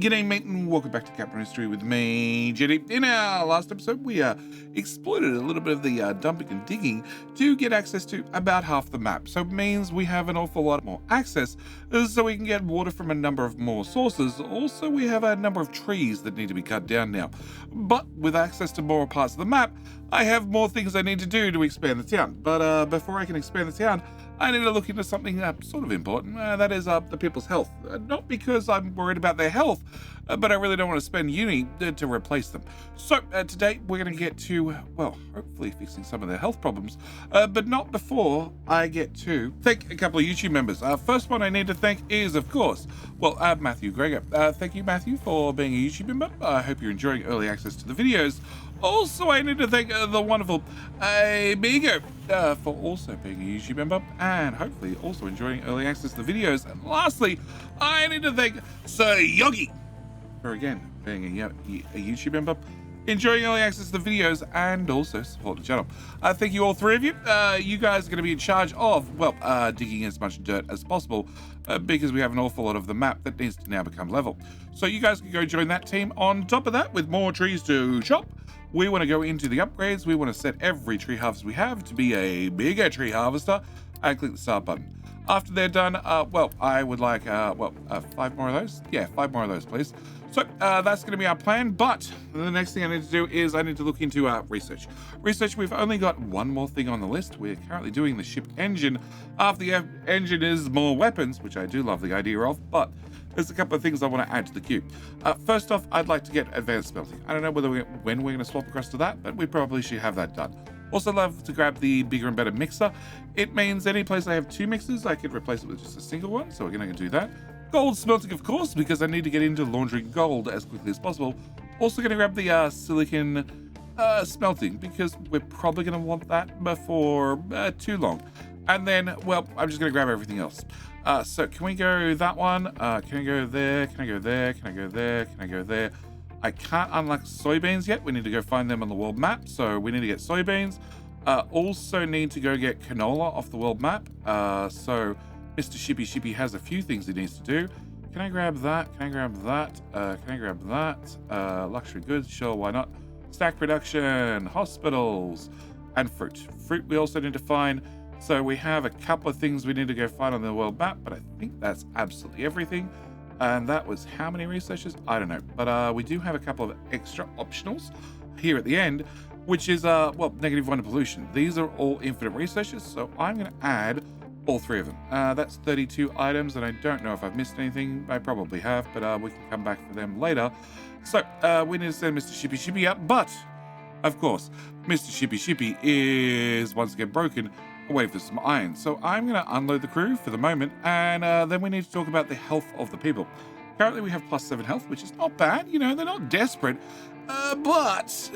G'day mate and welcome back to Captain History with me, JD. In our last episode, we exploited a little bit of the dumping and digging to get access to about half the map. So it means we have an awful lot more access so we can get water from a number of more sources. Also, we have a number of trees that need to be cut down now. But with access to more parts of the map, I have more things I need to do to expand the town. But before I can expand the town, I need to look into something sort of important, that is the people's health. Not because I'm worried about their health, but I really don't want to spend uni to replace them. So today we're going to get to, well, hopefully fixing some of their health problems, but not before I get to thank a couple of YouTube members. First one I need to thank is, of course, well, Matthew Gregor. Thank you, Matthew, for being a YouTube member. I hope you're enjoying early access to the videos. Also, I need to thank the wonderful Amigo for also being a YouTube member and hopefully also enjoying early access to the videos. And lastly, I need to thank Sir Yogi for again being a YouTube member, enjoying early access to the videos and also supporting the channel. Thank you all three of you. You guys are going to be in charge of, well, digging as much dirt as possible because we have an awful lot of the map that needs to now become level. So you guys can go join that team. On top of that, with more trees to chop, we want to go into the upgrades. We want to set every tree harvest we have to be a bigger tree harvester and click the start button. After they're done, well, I would like, 5 more of those. Yeah, 5 more of those, please. So that's going to be our plan. But the next thing I need to do is I need to look into research. Research, we've only got one more thing on the list. We're currently doing the ship engine. After the engine is more weapons, which I do love the idea of, but there's a couple of things I want to add to the queue. First off, I'd like to get advanced smelting. I don't know when we're going to swap across to that, but we probably should have that done. Also love to grab the bigger and better mixer. It means any place I have 2 mixers, I could replace it with just a single one, so we're going to do that. Gold smelting, of course, because I need to get into laundering gold as quickly as possible. Also going to grab the silicon smelting, because we're probably going to want that before too long. And then, well, I'm just going to grab everything else. So can we go that one? Can I go there? Can I go there? Can I go there? Can I go there? I can't unlock soybeans yet. We need to go find them on the world map. So we need to get soybeans. Also need to go get canola off the world map. So Mr. Shippy has a few things he needs to do. Can I grab that? Can I grab that? Can I grab that? Luxury goods, sure, why not? Stack production, hospitals, and fruit. Fruit we also need to find. So we have a couple of things we need to go find on the world map, but I think that's absolutely everything. And that was how many researchers? I don't know. But we do have a couple of extra optionals here at the end, which is, well, -1 pollution. These are all infinite researchers, so I'm going to add all 3 of them. That's 32 items, and I don't know if I've missed anything. I probably have, but we can come back for them later. So we need to send Mr. Shippy up, but of course, Mr. Shippy is once again broken, away for some iron. So I'm going to unload the crew for the moment, and then we need to talk about the health of the people. Currently we have +7 health, which is not bad. You know, they're not desperate, but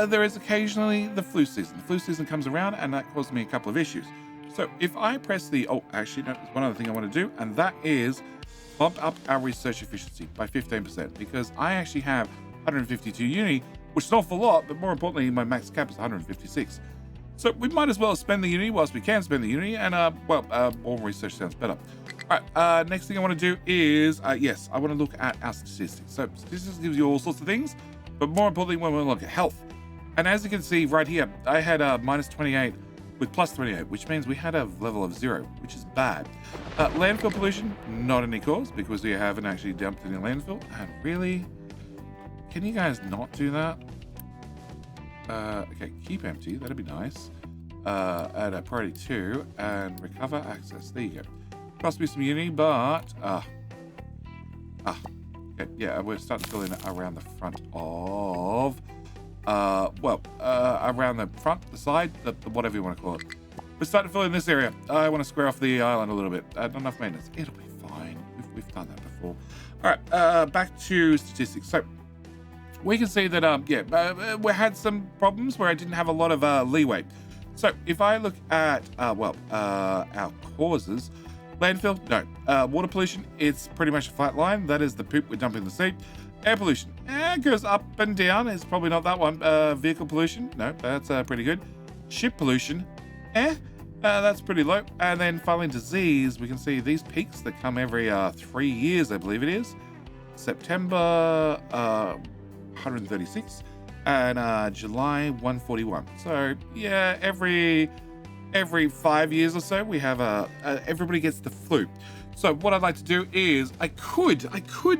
there is occasionally the flu season. The flu season comes around, and that caused me a couple of issues. So if I press the, oh, actually, no, there's one other thing I want to do, and that is bump up our research efficiency by 15%, because I actually have 152 uni, which is an awful lot, but more importantly, my max cap is 156. So we might as well spend the uni whilst we can spend the uni, and well, more research sounds better. All right, next thing I want to do is, yes, I want to look at our statistics. So statistics gives you all sorts of things, but more importantly, when we look at health. And as you can see right here, I had -28 with +28, which means we had a level of 0, which is bad. Landfill pollution, not any cause, because we haven't actually dumped any landfill. And really, can you guys not do that? Okay, keep empty, that'd be nice. Add a priority 2 and recover access. There you go. Cost me some uni, but okay, yeah, we're starting to fill in around the front of around the front, the side, the whatever you want to call it. We're starting to fill in this area. I want to square off the island a little bit. Not enough maintenance. It'll be fine. We've done that before. All right, back to statistics. So we can see that, we had some problems where I didn't have a lot of leeway. So if I look at, our causes, landfill, no. Water pollution, it's pretty much a flat line. That is the poop we're dumping in the sea. Air pollution, it goes up and down. It's probably not that one. Vehicle pollution, no, that's pretty good. Ship pollution, that's pretty low. And then finally disease, we can see these peaks that come every 3 years, I believe it is. September 136, and July 141. So yeah, every 5 years or so we have everybody gets the flu. So what I'd like to do is I could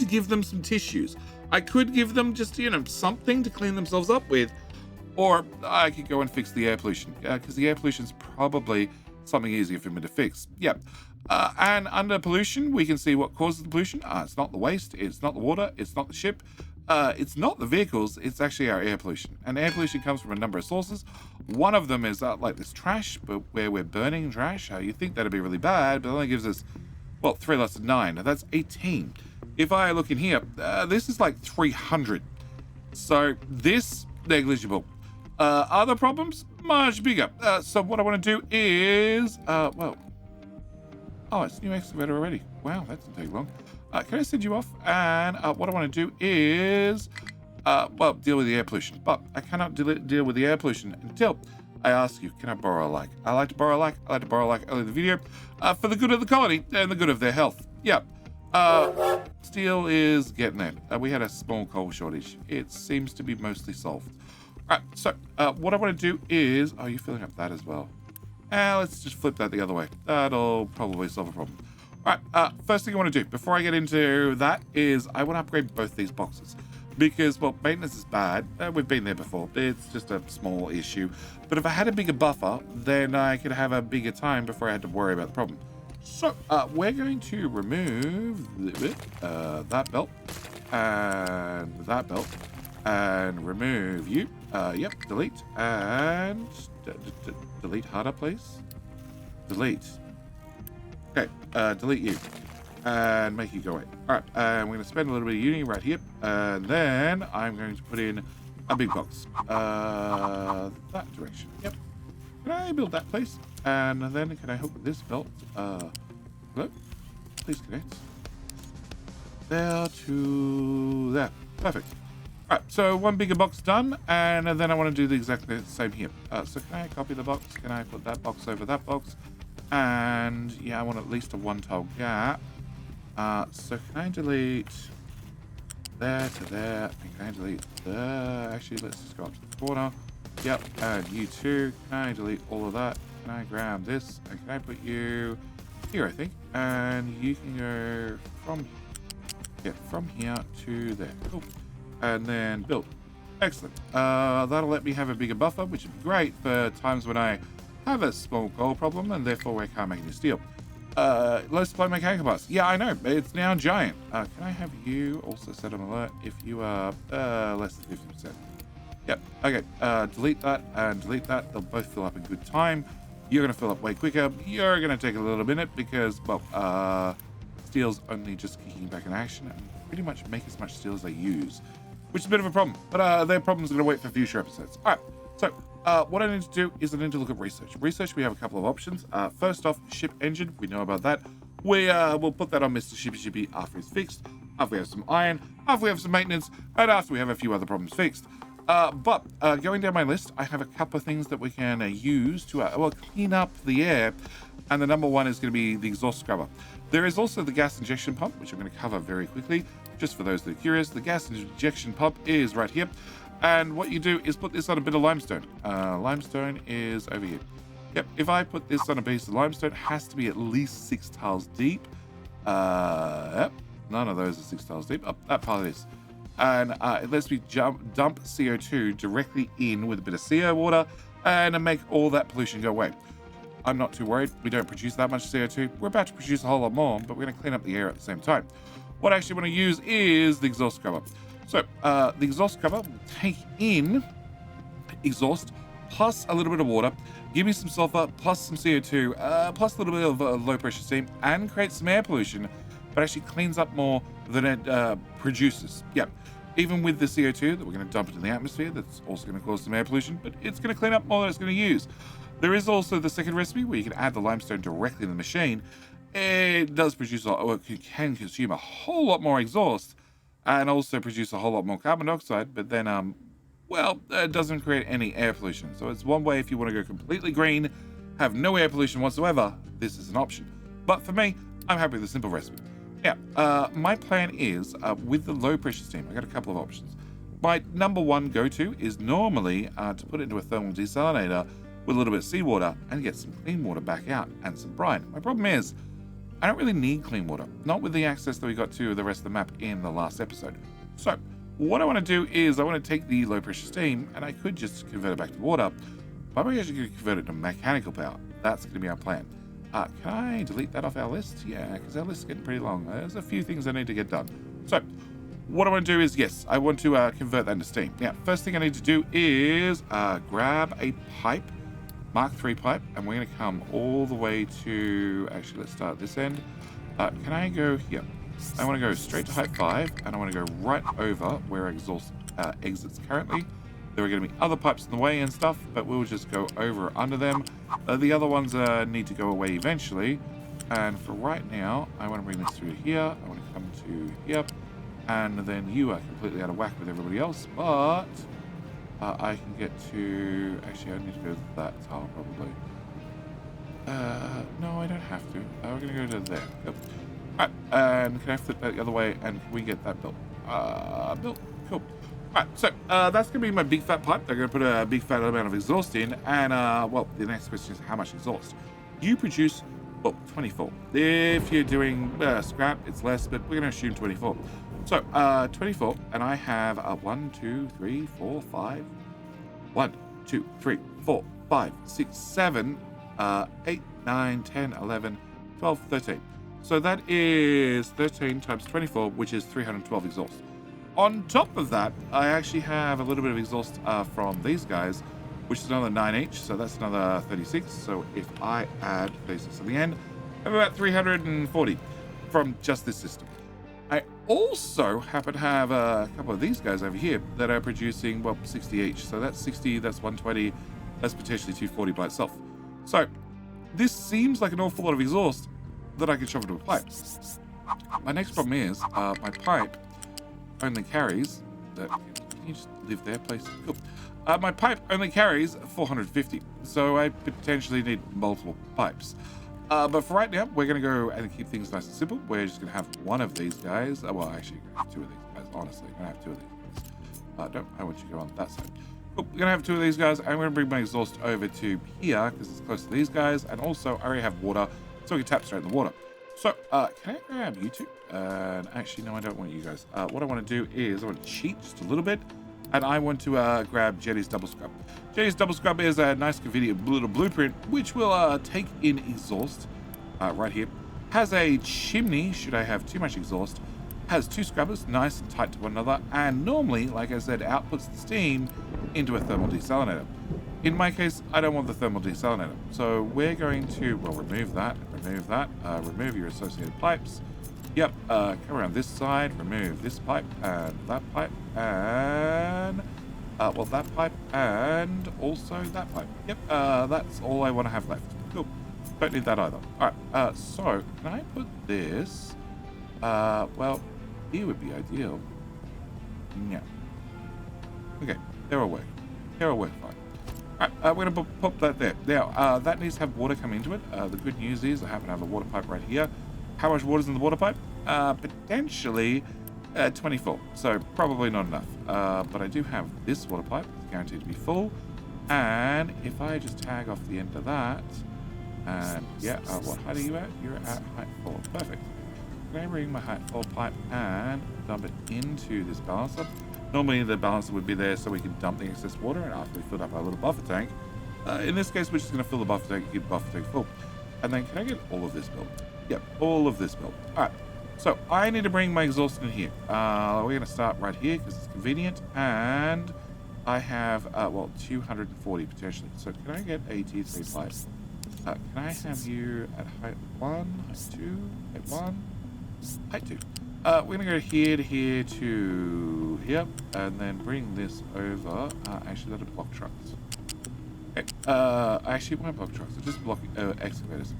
give them some tissues. I could give them just something to clean themselves up with, or I could go and fix the air pollution, because the air pollution is probably something easier for me to fix. Yeah. And under pollution, we can see what causes the pollution. It's not the waste, it's not the water, it's not the ship, it's not the vehicles, it's actually our air pollution. And air pollution comes from a number of sources. One of them is like this trash, but where we're burning trash. You think that'd be really bad, but it only gives us, well, 3 less than 9. That's 18. If I look in here, this is like 300. So this, negligible. Other problems, much bigger. So what I want to do is, well, oh, it's new excavator already. Wow, that didn't take long. Can I send you off? And what I want to do is, well, deal with the air pollution. But I cannot deal with the air pollution until I ask you, can I borrow a like? I like to borrow a like. I like to borrow a like early in the video for the good of the colony and the good of their health. Yeah. Steel is getting there. We had a small coal shortage. It seems to be mostly solved. All right, so what I want to do is, oh, you're filling up that as well. Let's just flip that the other way. That'll probably solve a problem. All right, first thing I want to do before I get into that is I want to upgrade both these boxes because, well, maintenance is bad. We've been there before. It's just a small issue. But if I had a bigger buffer, then I could have a bigger time before I had to worry about the problem. So we're going to remove that belt and that belt and remove you. Yep, delete and delete harder, please. Delete. Okay, delete you and make you go away. All right, and we're going to spend a little bit of uni right here, and then I'm going to put in a big box. That direction. Yep. Can I build that, please? And then can I hook this belt? Hello? Please connect. There to there. Perfect. All right, so one bigger box done, and then I want to do the exact same here. So can I copy the box? Can I put that box over that box? And yeah, I want at least a 1 tile gap. So can I delete there to there? And can I delete there? Actually, let's just go up to the corner. Yep, and you too. Can I delete all of that? Can I grab this? And can I put you here, I think? And you can go from here to there. Cool. And then build. Excellent. That'll let me have a bigger buffer, which would be great for times when I have a small coal problem and therefore I can't make any steel. Let's supply mechanical parts. Yeah, I know. It's now giant. Can I have you also set an alert if you are less than 50%? Yep. Okay. Delete that and delete that. They'll both fill up in good time. You're going to fill up way quicker. You're going to take a little minute because, well, steel's only just kicking back in action and pretty much make as much steel as they use, which is a bit of a problem. But their problem's going to wait for future episodes. All right. So what I need to do is I need to look at research. Research, we have a couple of options. First off, ship engine. We know about that. We'll put that on Mr. Shippy after it's fixed, after we have some iron, after we have some maintenance, and after we have a few other problems fixed. But going down my list, I have a couple of things that we can use to well, clean up the air. And the number one is going to be the exhaust scrubber. There is also the gas injection pump, which I'm going to cover very quickly, just for those that are curious. The gas injection pump is right here. And what you do is put this on a bit of limestone. Limestone is over here. Yep, if I put this on a piece of limestone, it has to be at least 6 tiles deep. Yep, none of those are 6 tiles deep. Oh, that part is. And it lets me dump CO2 directly in with a bit of CO water and make all that pollution go away. I'm not too worried. We don't produce that much CO2. We're about to produce a whole lot more, but we're going to clean up the air at the same time. What I actually want to use is the exhaust scrubber. So the exhaust scrubber will take in exhaust plus a little bit of water, give me some sulfur plus some CO2, plus a little bit of low pressure steam, and create some air pollution, but actually cleans up more than it produces. Yeah, even with the CO2 that we're going to dump into the atmosphere, that's also going to cause some air pollution, but it's going to clean up more than it's going to use. There is also the second recipe where you can add the limestone directly in the machine. It does produce, or it can consume a whole lot more exhaust and also produce a whole lot more carbon dioxide, but then, well, it doesn't create any air pollution. So it's one way if you want to go completely green, have no air pollution whatsoever, this is an option. But for me, I'm happy with the simple recipe. Now, my plan is, with the low pressure steam, I got a couple of options. My number one go-to is normally to put it into a thermal desalinator with a little bit of seawater and get some clean water back out and some brine. My problem is, I don't really need clean water, not with the access that we got to the rest of the map in the last episode. So, what I want to do is I want to take the low pressure steam and I could just convert it back to water, but I'm actually going to convert it to mechanical power. That's going to be our plan. Can I delete that off our list? Yeah, because our list is getting pretty long. There's a few things I need to get done. So, what I want to do is, yes, I want to convert that into steam. Now, first thing I need to do is grab a pipe, Mark III pipe, and we're going to come all the way to, actually, let's start at this end. Can I go here? I want to go straight to height 5, and I want to go right over where exhaust exits currently. There are going to be other pipes in the way and stuff, but we'll just go over or under them. The other ones need to go away eventually. And for right now, I want to bring this through here. I want to come to here. And then you are completely out of whack with everybody else. But I can get to... Actually, I need to go to that tile probably. No, I don't have to. We're going to go to there. Yep. Alright, and can I flip that the other way? And can we get that built? Built. Cool. Alright, so that's going to be my big fat pipe. I'm going to put a big fat amount of exhaust in. And, well, the next question is how much exhaust? You produce, well, 24. If you're doing scrap, it's less, but we're going to assume 24. So, 24, and I have 1, 2, 3, 4, 5. 1, 2, 3, 4, 5, 6, 7, 8, 9, 10, 11, 12, 13. So that is 13 times 24, which is 312 exhaust. On top of that, I actually have a little bit of exhaust from these guys, which is another 9 each, so that's another 36. So if I add 36 at the end, I have about 340 from just this system. I also happen to have a couple of these guys over here that are producing, well, 60 each. So that's 60, that's 120, that's potentially 240 by itself. So this seems like an awful lot of exhaust that I can shove into a pipe. My next problem is my pipe only carries... Can you just live there, please? Cool. My pipe only carries 450, so I potentially need multiple pipes. But for right now, we're going to go and keep things nice and simple. We're just going to have one of these guys. Well, actually, we're going to have 2 of these guys, honestly. We're going to have 2 of these guys. No, I want you to go on that side. Cool. We're going to have 2 of these guys. I'm going to bring my exhaust over to here because it's close to these guys. And also, I already have water, so we can tap straight in the water. So, can I grab you two? Actually, no, I don't want you guys. What I want to do is I want to cheat just a little bit. And I want to grab Jetty's Double Scrub. Jetty's Double Scrub is a nice convenient little blueprint, which will take in exhaust right here. Has a chimney, should I have too much exhaust. Has 2 scrubbers, nice and tight to one another. And normally, like I said, outputs the steam into a thermal desalinator. In my case, I don't want the thermal desalinator. So we're going to, well, remove that, remove your associated pipes. Yep, come around this side, remove this pipe and that pipe and, well, that pipe and also that pipe. Yep, that's all I want to have left. Cool. Don't need that either. Alright, so can I put this, well, here would be ideal. Yeah. Okay, they'll work. They'll work fine. Alright, we're going to pop that there. Now, that needs to have water come into it. The good news is I happen to have a water pipe right here. How much water is in the water pipe? Potentially 24, so probably not enough. But I do have this water pipe, it's guaranteed to be full. And if I just tag off the end of that, and yeah, what height are you at? You're at height 4, perfect. I'm going to bring my height 4 pipe and dump it into this balancer. Normally the balancer would be there so we can dump the excess water, and after we filled up our little buffer tank, in this case we're just going to fill the buffer tank and keep the buffer tank full. And then can I get all of this built? Yep, all of this built. Alright, so I need to bring my exhaust in here. We're going to start right here because it's convenient. And I have, well, 240 potentially. So can I get a T3 pipe? Can I have you at height 1, height 2, height 1, height 2? We're going to go here to here to here. And then bring this over. Actually, that'll block trucks. Okay, I actually won't block trucks, I just block excavators.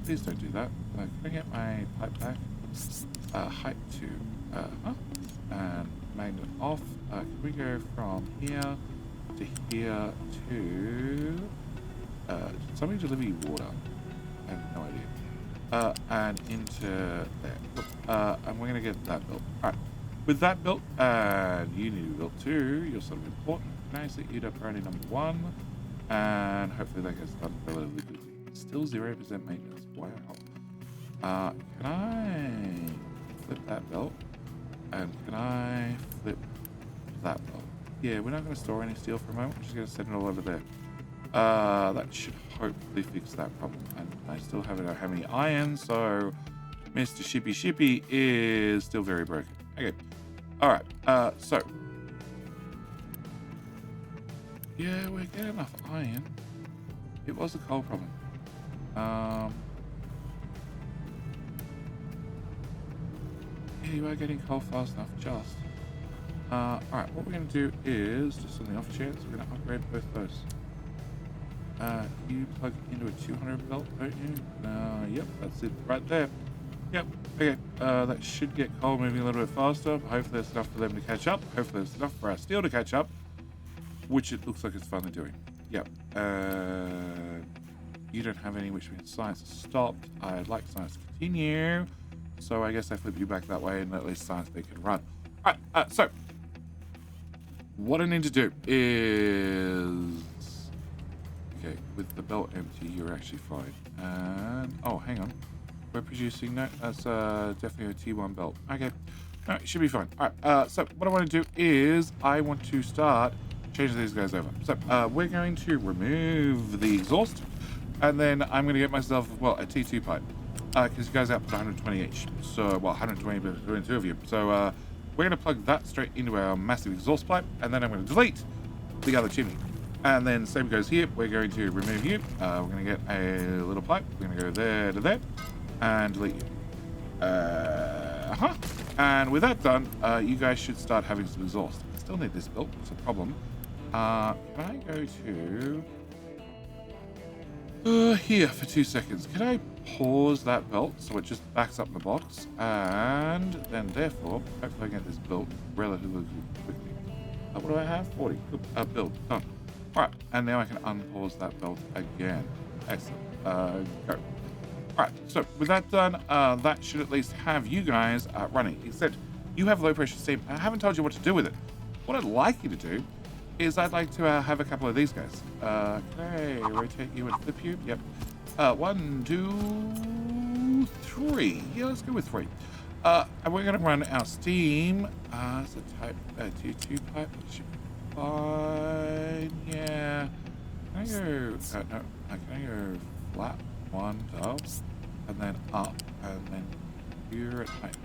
Please don't do that. Can I get my pipe back? Height 2. And magnet off. Can we go from here to here to... did somebody deliver you water? I have no idea. and into there. And we're going to get that built. All right. With that built, and you need to be built too, you're sort of important. Can I set you to priority number 1? And hopefully that gets done relatively quickly. Still 0% maintenance. Wow. Can I flip that belt? And can I flip that belt? Yeah, we're not going to store any steel for a moment. We're just going to set it all over there. That should hopefully fix that problem. And I still haven't have any iron, so Mr. Shippy is still very broken. Okay. All right. So yeah, we're getting enough iron. It was a coal problem. Yeah, you are getting coal fast enough, just. Alright, what we're going to do is, just on the off chance, we're going to upgrade both those. You plug into a 200 belt, don't you? Yep, that's it right there. Yep, okay. That should get coal moving a little bit faster. Hopefully there's enough for them to catch up. Hopefully there's enough for our steel to catch up, which it looks like it's finally doing. Yep. You don't have any, which means science has stopped. I'd like science to continue. So I guess I flip you back that way and at least science they can run. All right, so what I need to do is... Okay, with the belt empty, you're actually fine. And, oh, hang on. We're producing, no, that's definitely a T1 belt. Okay, no, it should be fine. All right, so what I want to do is I want to start changing these guys over. So we're going to remove the exhaust, and then I'm going to get myself, well, a T2 pipe. Because you guys output 120 each. So, well, 120 between the two of you. So, we're going to plug that straight into our massive exhaust pipe, and then I'm going to delete the other chimney. And then same goes here. We're going to remove you. We're going to get a little pipe. We're going to go there to there, and delete you. And with that done, you guys should start having some exhaust. I still need this built. It's a problem. Can I go to... here for 2 seconds. Can I pause that belt so it just backs up the box? And then therefore, hopefully I get this built relatively quickly. What do I have? 40. Good. Build. Done. Alright, and now I can unpause that belt again. Excellent. Go. Alright, so with that done, that should at least have you guys running. Except you have low pressure steam. I haven't told you what to do with it. What I'd like you to do is I'd like to have a couple of these guys. Okay, rotate you and flip you. Yep. 1, 2, 3. Yeah, let's go with 3. And we're going to run our steam as a type T2 pipe. That should be fine. Yeah. Can I go? No. Can I go flat 1 up, and then up, and then you're at height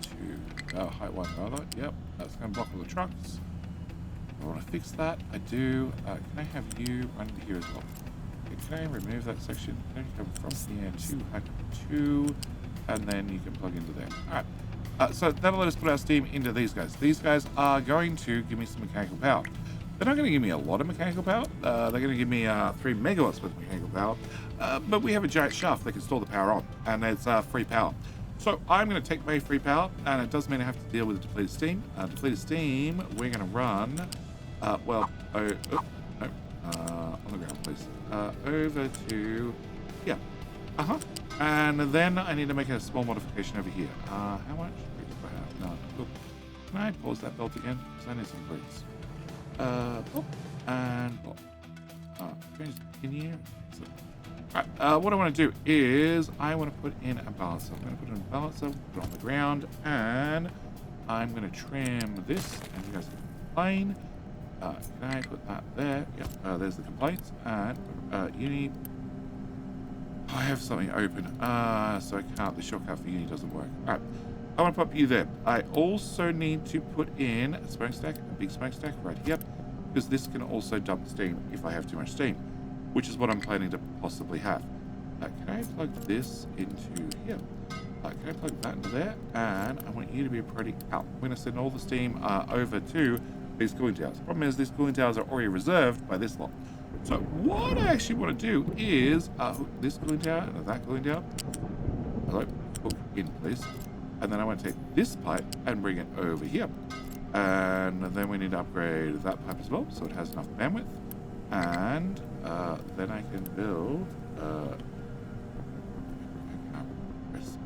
2. Height 1 rather. Yep. That's going to block all the trucks. I want to fix that. I do. Can I have you run into here as well? Okay, can I remove that section? Can I come from here to height 2, and then you can plug into there. All right. So that'll let us put our steam into these guys. These guys are going to give me some mechanical power. They're not going to give me a lot of mechanical power. They're going to give me 3 megawatts worth of mechanical power. But we have a giant shaft that can store the power on, and it's free power. So I'm going to take my free power, and it does mean I have to deal with depleted steam. Depleted steam, we're going to run, on the ground, please. Over to, yeah. And then I need to make a small modification over here. How much? No. Look. Can I pause that belt again? Because I need some bricks. Pop and pop. In here. Alright, what I want to do is I want to put in a balancer. I'm going to put in a balancer, put it on the ground, and I'm going to trim this, and you guys can complain. Can I put that there? Yep, there's the complaints, and uni. I have something open, so I can't. The shortcut for uni doesn't work. Alright, I want to pop you there. I also need to put in a smokestack, a big smokestack right here, because this can also dump steam if I have too much steam, which is what I'm planning to possibly have. Can I plug this into here? Can I plug that into there? And I want you to be pretty out. I'm going to send all the steam over to these cooling towers. The problem is these cooling towers are already reserved by this lot. So what I actually want to do is hook this cooling tower and that cooling tower. Hello, hook in please. And then I want to take this pipe and bring it over here. And then we need to upgrade that pipe as well, so it has enough bandwidth. And then I can build... I can't press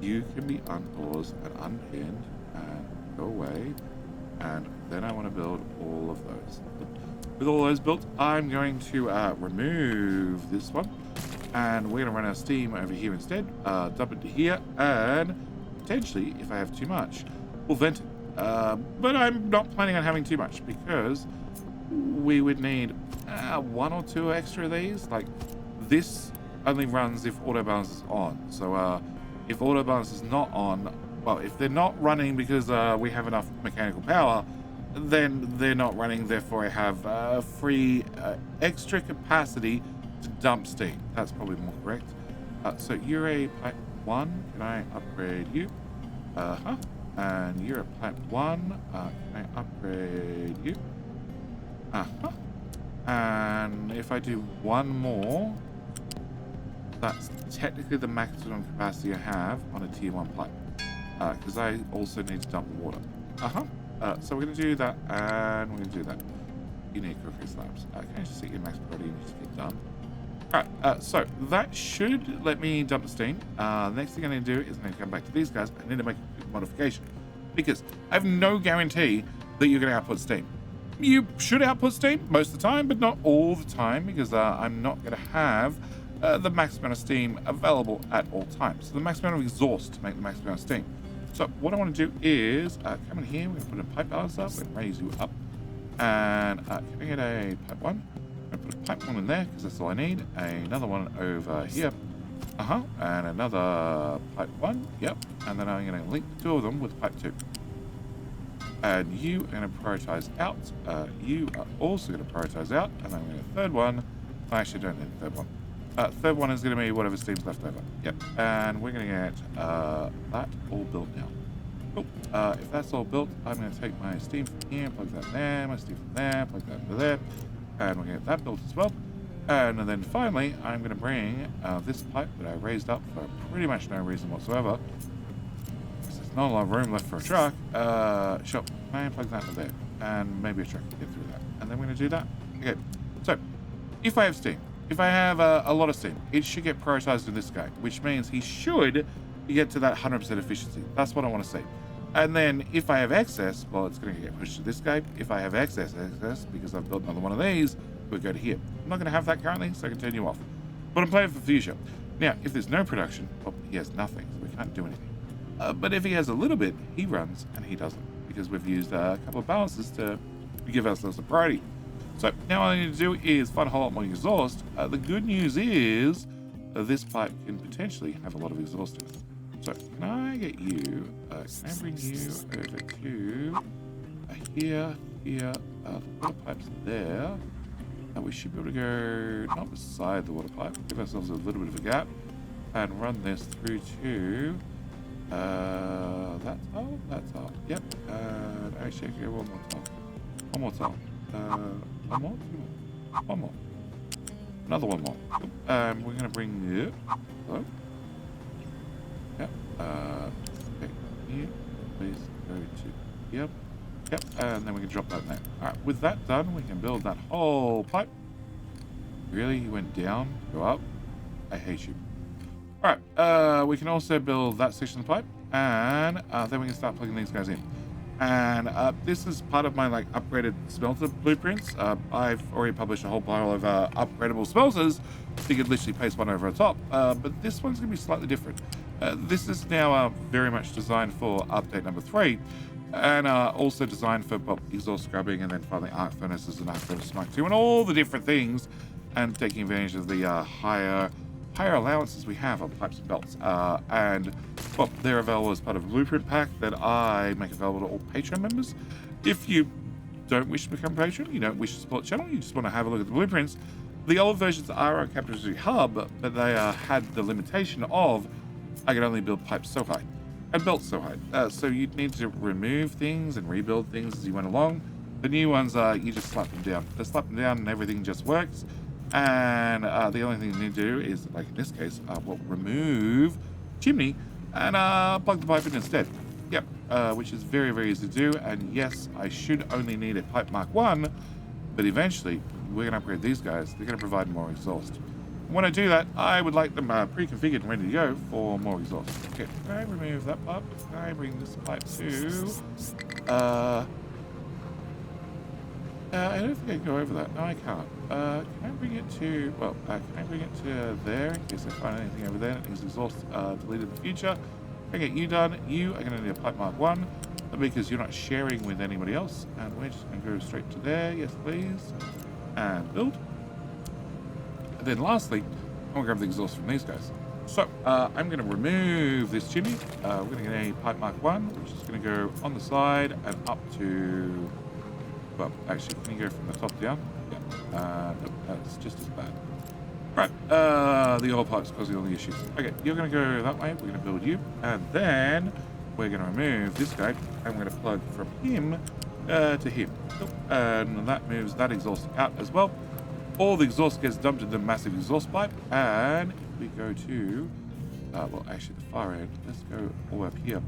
you can be unpaused and unpinned and go away. And then I want to build all of those. With all those built, I'm going to remove this one. And we're going to run our steam over here instead. Dump it to here. And potentially, if I have too much, we'll vent it. But I'm not planning on having too much because we would need 1 or 2 extra of these. Like, this only runs if auto balance is on. So if auto balance is not on, well, if they're not running because we have enough mechanical power, then they're not running. Therefore, I have free extra capacity to dump steam. That's probably more correct. So you're a pipe 1. Can I upgrade you? And you're a pipe 1. Can I upgrade you? And if I do 1 more, that's technically the maximum capacity I have on a tier 1 pipe. Because I also need to dump water. So we're going to do that, and we're going to do that. You need cooking slabs. Can I just set your max priority and just get done? Alright, so that should let me dump the steam. Next thing I need to do is I need to come back to these guys. I need to make a quick modification because I have no guarantee that you're going to output steam. You should output steam most of the time, but not all the time because I'm not going to have the max amount of steam available at all times. So the max amount of exhaust to make the max amount of steam. So what I want to do is come in here. We're going to put a pipe balance up. We're going to raise you up. And can I get a pipe 1? I'm going to put a pipe 1 in there because that's all I need. Another one over here. And another pipe 1. Yep. And then I'm going to link the 2 of them with pipe 2. And you are going to prioritize out. You are also going to prioritize out. And then I'm going to get a 3rd one. I actually don't need a 3rd one. 3rd one is going to be whatever steam's left over. Yep. And we're going to get that all built now. Cool. If that's all built, I'm going to take my steam from here, plug that in there, my steam from there, plug that into there. And we're going to get that built as well. And then finally, I'm going to bring this pipe that I raised up for pretty much no reason whatsoever. There's not a lot of room left for a truck. Sure. And plug that into there. And maybe a truck can get through that. And then we're going to do that. Okay. So, if I have steam, if I have a lot of steam, it should get prioritized to this guy, which means he should get to that 100% efficiency. That's what I want to see. And then if I have excess, well, it's going to get pushed to this guy. If I have excess, because I've built another one of these, we'll go to here. I'm not going to have that currently, so I can turn you off. But I'm playing for the future. Now, if there's no production, well, he has nothing, so we can't do anything. But if he has a little bit, he runs, and he doesn't, because we've used a couple of balances to give ourselves a priority. So now all I need to do is find a whole lot more exhaust. The good news is this pipe can potentially have a lot of exhaust in it. So can I get you, can I bring you over to here, the water pipe's there. We should be able to go, not beside the water pipe, give ourselves a little bit of a gap and run this through to that tile, yep. And actually, okay, one more tile. One more? 2 more? One more. Another one more. We're going to bring it. Hello? Yep. Okay. Here. Please go to. Yep. Yep. And then we can drop that in there. Alright. With that done, we can build that whole pipe. Really? You went down? Go up? I hate you. Alright. We can also build that section of the pipe. And then we can start plugging these guys in. And this is part of my upgraded smelter blueprints. I've already published a whole pile of upgradable smelters, so you could literally paste one over the top. But this one's going to be slightly different. This is now very much designed for update number 3, and also designed for exhaust scrubbing, and then finally arc furnaces and arc furnace Smog 2, and all the different things, and taking advantage of the higher allowances we have on pipes and belts. And well, they're available as part of a blueprint pack that I make available to all Patreon members. If you don't wish to become a patron, you don't wish to support the channel, you just want to have a look at the blueprints, the old versions are on Capital City Hub, but they had the limitation of I could only build pipes so high and belts so high. So you'd need to remove things and rebuild things as you went along. The new ones, you just slap them down. They slap them down and everything just works. And the only thing you need to do is, like in this case, remove chimney and plug the pipe in instead. Yep, which is very, very easy to do. And yes, I should only need a pipe Mark 1, but eventually we're going to upgrade these guys. They're going to provide more exhaust. when I do that, I would like them pre-configured and ready to go for more exhaust. Okay, can I remove that pipe? Can I bring this pipe to... I don't think I can go over that. No, I can't. Can I bring it to... Well, can I bring it to there in case I find anything over there that needs exhaust deleted in the future? Can I get you done? You are going to need a pipe mark 1 because you're not sharing with anybody else. And we're just going to go straight to there. Yes, please. And build. And then lastly, I'm going to grab the exhaust from these guys. So, I'm going to remove this chimney. We're going to get a pipe mark 1, which is going to go on the side and up to... Well, actually, can you go from the top down? Yeah. No, that's just as bad. Right. The oil pipe's causing all the issues. Okay, you're going to go that way. We're going to build you. And then we're going to remove this guy. And we're going to plug from him to him. And that moves that exhaust out as well. All the exhaust gets dumped in the massive exhaust pipe. And if we go to... well, actually, the far end. Let's go all up here.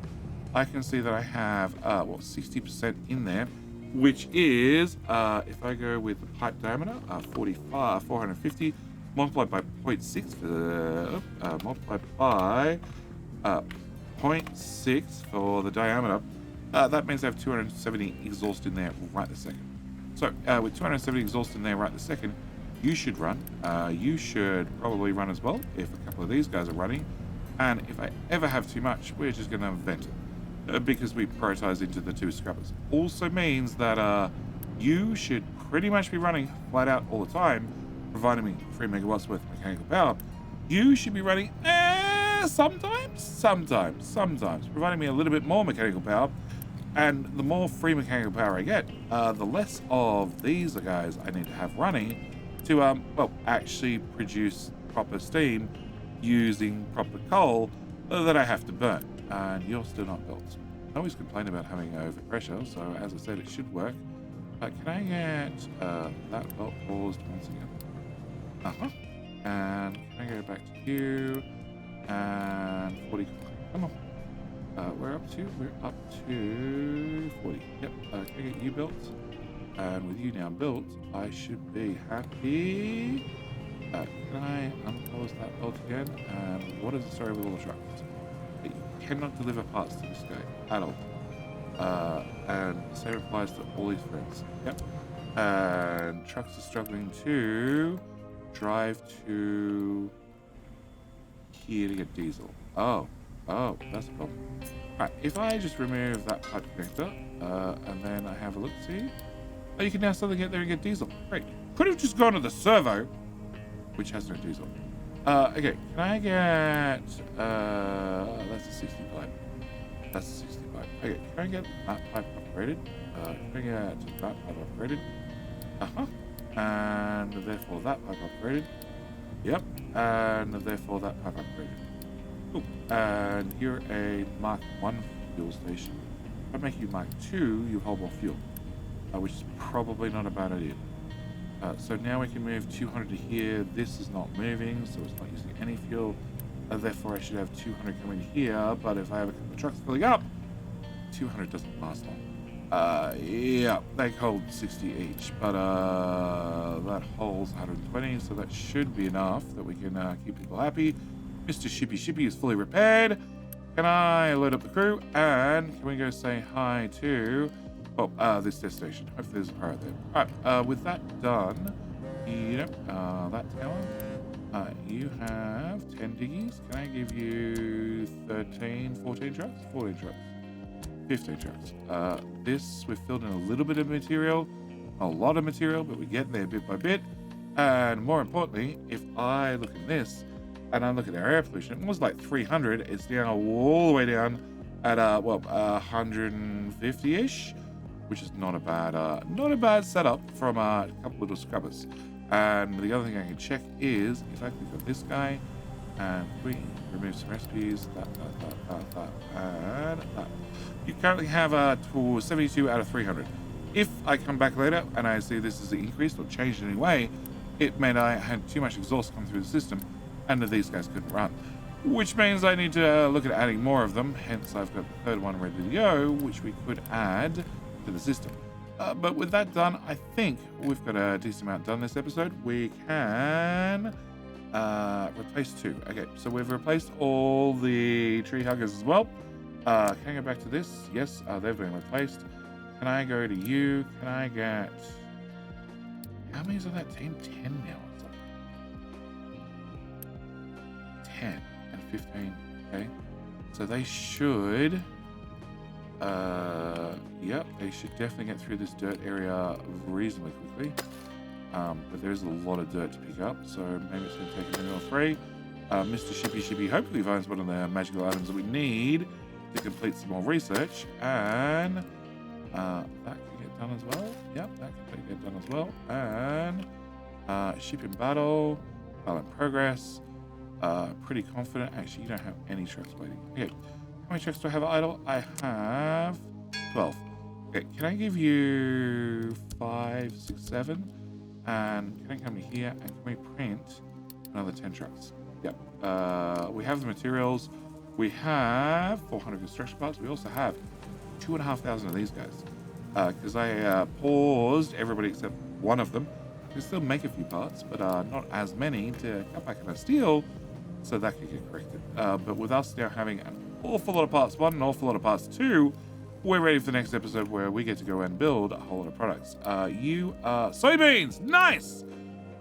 I can see that I have, 60% in there. Which is, if I go with the pipe diameter, 450, multiplied by 0.6, multiplied by 0.6 for the diameter, that means I have 270 exhaust in there right this second. So, with 270 exhaust in there right this second, you should run. You should probably run as well, if a couple of these guys are running. And if I ever have too much, we're just going to vent it. Because we prioritize into the 2 scrubbers. Also means that you should pretty much be running flat out all the time, providing me 3 megawatts worth of mechanical power. You should be running sometimes, providing me a little bit more mechanical power. And the more free mechanical power I get, the less of these guys I need to have running to, actually produce proper steam using proper coal that I have to burn. And you're still not built. I always complain about having overpressure, so as I said, it should work. Can I get that belt paused once again? And can I go back to you? And 40. Come on. We're up to 40. Yep. Can I get you built? And with you now built, I should be happy. Can I unpause that belt again? And what is the story with all the trucks? You cannot deliver parts to this guy at all. And the same applies to all his friends. Yep. And trucks are struggling to drive to here to get diesel. Oh, that's a problem. Right, if I just remove that pipe connector, and then I have a look, see? Oh, you can now suddenly get there and get diesel. Great. Could have just gone to the servo, which has no diesel. Okay, can I get, that's a 65. That's a 65. Okay, can I get that pipe upgraded? Can I get that pipe upgraded? And therefore that pipe upgraded. Yep, and therefore that pipe upgraded. Cool. And you're a Mark 1 fuel station. If I make you Mark 2, you hold more fuel, which is probably not a bad idea. So now we can move 200 to here. This is not moving, so it's not using any fuel. Therefore, I should have 200 coming here. But if I have a couple of trucks filling up, 200 doesn't last long. Yeah, they hold 60 each. But that holds 120, so that should be enough that we can keep people happy. Mr. Shippy is fully repaired. Can I load up the crew? And can we go say hi to... this destination. Hopefully there's a pirate there. Alright, with that done, that tower, you have 10 diggies. Can I give you 13, 14 trucks? 14 trucks. 15 trucks. This, we've filled in a little bit of material, a lot of material, but we're getting there bit by bit. And more importantly, if I look at this, and I look at our air pollution, it was like 300, it's now all the way down at, 150-ish. Which is not a bad setup from a couple little scrubbers. And the other thing I can check is if I click on this guy and we remove some recipes, that, and that. You currently have 72 out of 300. If I come back later and I see this is increased or changed in any way, it meant I had too much exhaust come through the system and that these guys couldn't run. Which means I need to look at adding more of them. Hence, I've got the third one ready to go, which we could add to the system. But with that done, I think we've got a decent amount done this episode. We can Replace 2. Okay, so we've replaced all the tree huggers as well. Can I go back to this? Yes, they've been replaced. Can I go to you? Can I get... How many is on that team? 10 now or something. 10 and 15. Okay. So they should... Yep, they should definitely get through this dirt area reasonably quickly. But there's a lot of dirt to pick up, so maybe it's going to take a minute or 3. Mr. Shippy hopefully finds one of the magical items that we need to complete some more research, and that can get done as well. Yep, that can get done as well. And ship in battle, battle in progress. Pretty confident. Actually, you don't have any trucks waiting. Okay, how many trucks do I have idle? I have 12. Okay, can I give you 5, 6, 7? And can I come here and can we print another 10 trucks? Yep. We have the materials. We have 400 construction parts. We also have 2,500 of these guys. Because I paused everybody except one of them. We can still make a few parts, but not as many to cut back on our steel, so that could get corrected. But with us now having an awful lot of parts 1 and an awful lot of parts 2, we're ready for the next episode where we get to go and build a whole lot of products. You are soybeans! Nice!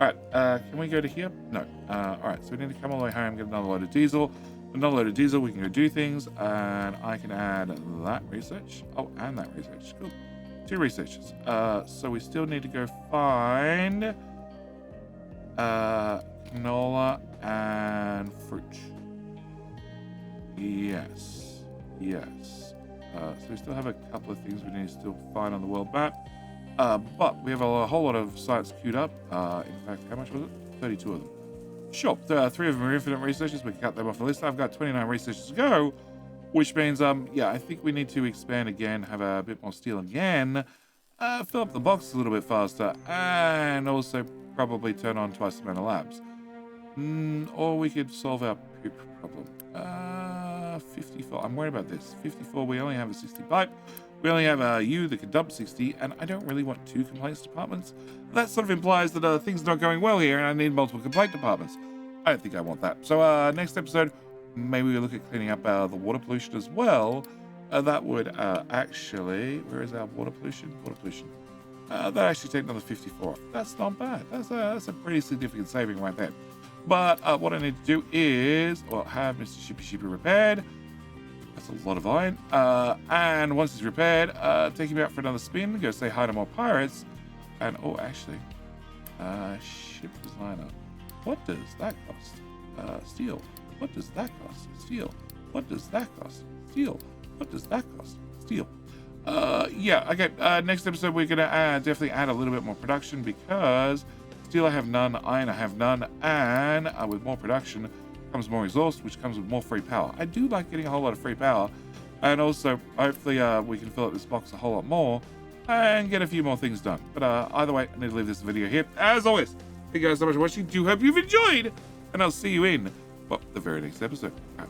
Alright, can we go to here? No. Alright, so we need to come all the way home, get another load of diesel. Another load of diesel, we can go do things, and I can add that research. Oh, and that research. Cool. 2 researches. So we still need to go find canola and fruit. Yes. Yes. So we still have a couple of things we need to still find on the world map. But we have a whole lot of sites queued up. In fact, how much was it? 32 of them. Sure. 3 of them are infinite researches. We can cut them off the list. I've got 29 researches to go, which means, yeah, I think we need to expand again, have a bit more steel again, fill up the box a little bit faster, and also probably turn on twice the amount of labs. Or we could solve our poop problem. 54. I'm worried about this. 54, we only have a 60 pipe. We only have a U that can dump 60, and I don't really want 2 complaints departments. That sort of implies that things are not going well here, and I need multiple complaint departments. I don't think I want that. So next episode, maybe we'll look at cleaning up the water pollution as well. That would actually... Where is our water pollution? Water pollution. That actually take another 54 off. That's not bad. That's a pretty significant saving right there. But what I need to do is, well, have Mr. Shippy repaired. That's a lot of iron. And once he's repaired, take him out for another spin, go say hi to more pirates. And, oh, actually, ship designer. What does that cost? Steel. What does that cost? Steel. What does that cost? Steel. What does that cost? Steel. Yeah, okay. Next episode, we're going to definitely add a little bit more production because steel I have none, iron I have none, and with more production comes more exhaust, which comes with more free power. I do like getting a whole lot of free power, and also hopefully we can fill up this box a whole lot more and get a few more things done. But either way, I need to leave this video here. As always, thank you guys so much for watching. Do hope you've enjoyed, and I'll see you in, well, the very next episode. Bye.